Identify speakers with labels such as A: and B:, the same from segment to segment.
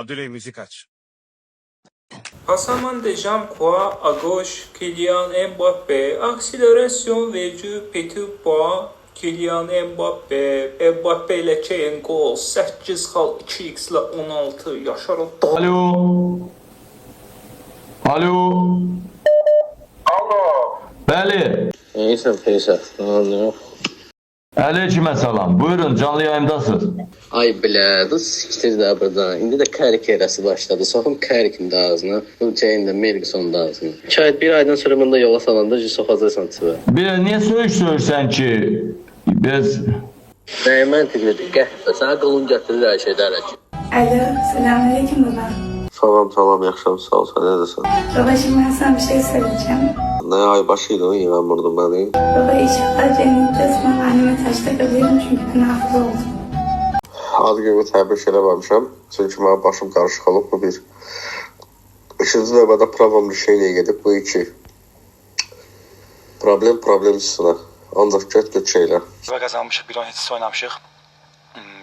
A: Abdüley müzik aç.
B: Passaman de Jean-Paul à gauche, Kylian Mbappé, accélération verdiği petit pas, Kylian Mbappé, Mbappé ile Kane gol, 8 xal 2x ile 16, Yaşar o.
C: Alo. Alo.
D: Alo.
C: Bəli.
E: İyisin Feysa. Anlıyorum.
C: Aleyküm selam. Buyurun, canlı yayındasınız.
E: Ay bilədi, siktir də buradan. İndi də Kərik erəsi başladı. Soxum Kərikin də ağzına. Ülkeyin də Melgison da ağzına. Şayet bir aydan sonra bunda yola salanda soxacaqsan çıva.
C: Niye söyürsən ki? Biz...
E: Nəyə məntiqlidir? Qəhvə, sənə qılın gətirir hər şeydə ələk.
F: Alo, selamünaleyküm baba.
E: Salam, yaxşam, sağ ol, sən nədirsən?
F: Baba şimdi ben sana bir şey söyleyeceğim.
E: Nə ay başıydı o yığanmırdın bəni?
F: Baba inşallah cennette ısmarla anneme taş takabilirim çünkü ben hafız oldum.
E: Ad günü təbrik eləməmişəm. Çünki mənim başım qarışıq olub bu bir. İkinci növbədə provam bir şeylə gedib bu iki. Problem üstünə. Ancaq get şeylə.
G: Və qazanmışıq, bir oyun heç oynamışıq.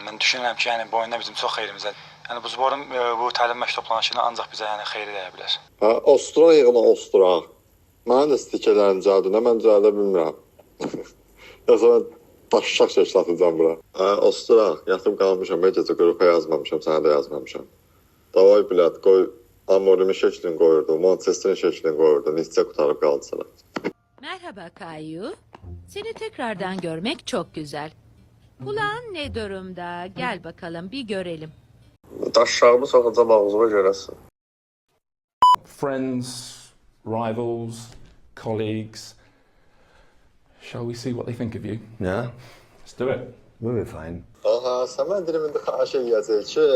G: Mən düşünürəm ki, yəni bu oyunda bizim çox xeyrimizədir. Yəni bu sporun bu təlim məktublanışına ancaq bizə yəni xeyri dəyə bilər.
H: Hə, Ostura yığına Ostura. Mənim də stikələrim cədinə, mən cədə bilmirəm. Yazan daşşaq şəklatacam bura. Hə, Ostura, yatıb qalmışam, mən gecə qrupa yazmamışam, sənə də yazmamışam. Davay bilət, qoy Amorimin şəklini qoyurdu, Manchester'in şəklini qoyurdu, neçə qutarıb qaldı sana.
I: Merhaba Kayu. Seni tekrardan görmek çok güzel. Kulağın ne durumda? Gel bakalım bir görelim.
E: Daşşağımı soxacam ağzıma görəsin.
J: Friends, rivals, colleagues. Shall we see what they think of you?
K: Yeah,
J: Let's do it.
K: we'll be fine.
H: Aha, sən mən dilimində xahiş eləyəcək ki,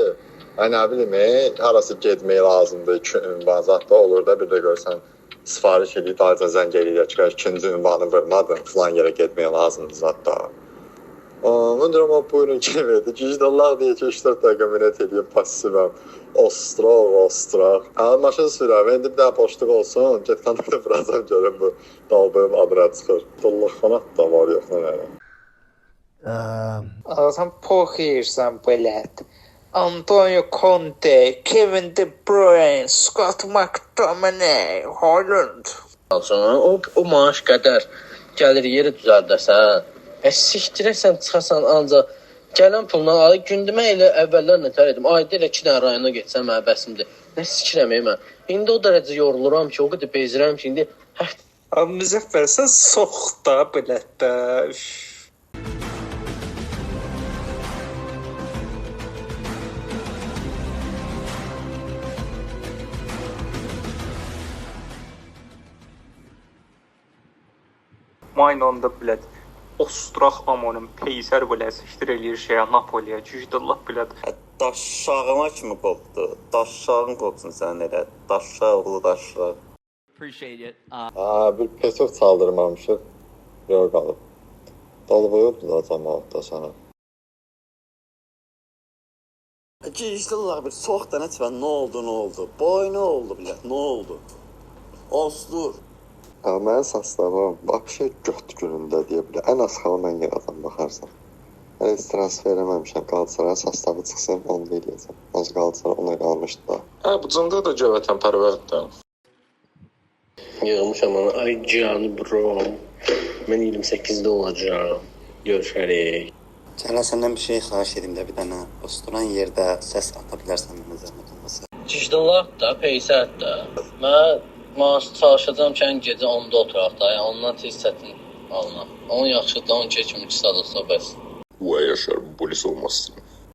H: nə bilim, harası getmək lazımdır, iki ünvan zətdə olur da, bir də görsən, sifariş edib, dayıca zəng eləyək ki, ikinci ünvanı vurmadın, filan yerə getmək lazımdır zətdə. Mən deyirəm, buyurun ki, verdi, gicdallah deyə ki, 3-4 dəqiqə minət eləyib, pasivəm, Ostraq. Maşın sürəm, indi bir daha boşluq olsun, get kanada vuracam görüm bu daldığım adına çıxır. Allah fanat da var, yox, nə?
B: Sen pohirsən belət. Antonio Conte, Kevin De Bruyne, Scott McTominay, Haaland.
E: O maaş qədər gəlir yeri düzəldəsən. Sikdirəsən, çıxasan ancaq gələn pulundan alı gündümə elə əvvəllər nətər edim. Ayda elə 2 dənə rayona getsəm mənə bəsimdir. Nə sikirəm mən. İndi o dərəcə yoruluram ki, o qədər bezirəm ki, indi
B: Müzəffər, sən sox da belət də. Maynanda bilət. Ostraq Amonun peysər bilət iştir eləyir şeyə Napoliyə. Cüjdəllah bilət.
D: Daşşağıma kimi qopdu. Daşşağın qopsun sən elə. Daşşaq oğlu daşşaq.
H: Bir Petov çaldırmamışıq, yox qalıb. Dalvayıbdılar cəmaatda sana.
D: Gicdallah bir soğuk da nəçvən, nə oldu? Boy nə oldu bilət, nə oldu? Ostur.
H: Mənim saçlarım, bax şey göt günündə deyə bilər. Ən az xala mən yaradan baxarsan. Mən heç transfer eləməmişəm, Qalatasaray sastavı çıxsın, onu da eləyəcəm. Ancaq Qalatasaray ona qalmışdı da.
D: Hə, bu cında da gövətən pərvərdir.
E: yığmışam onu. Ay canı bro. Mən 28-də olacağım. Görüşərik.
D: Cələ səndən bir şey xahiş edim də bir dənə. Osturan yerdə səs ata bilərsən mənə zəhmət olmasa.
E: Cicdallah da, peysət də. Mən maaş çalışacağım ki, gecə 10-da oturaq da. Yəni ondan tez çətin alınaq. Onun yaxşı da 12 kimi 2 saat olsa bəs.
H: Bu yaşarım, polis olmazsın.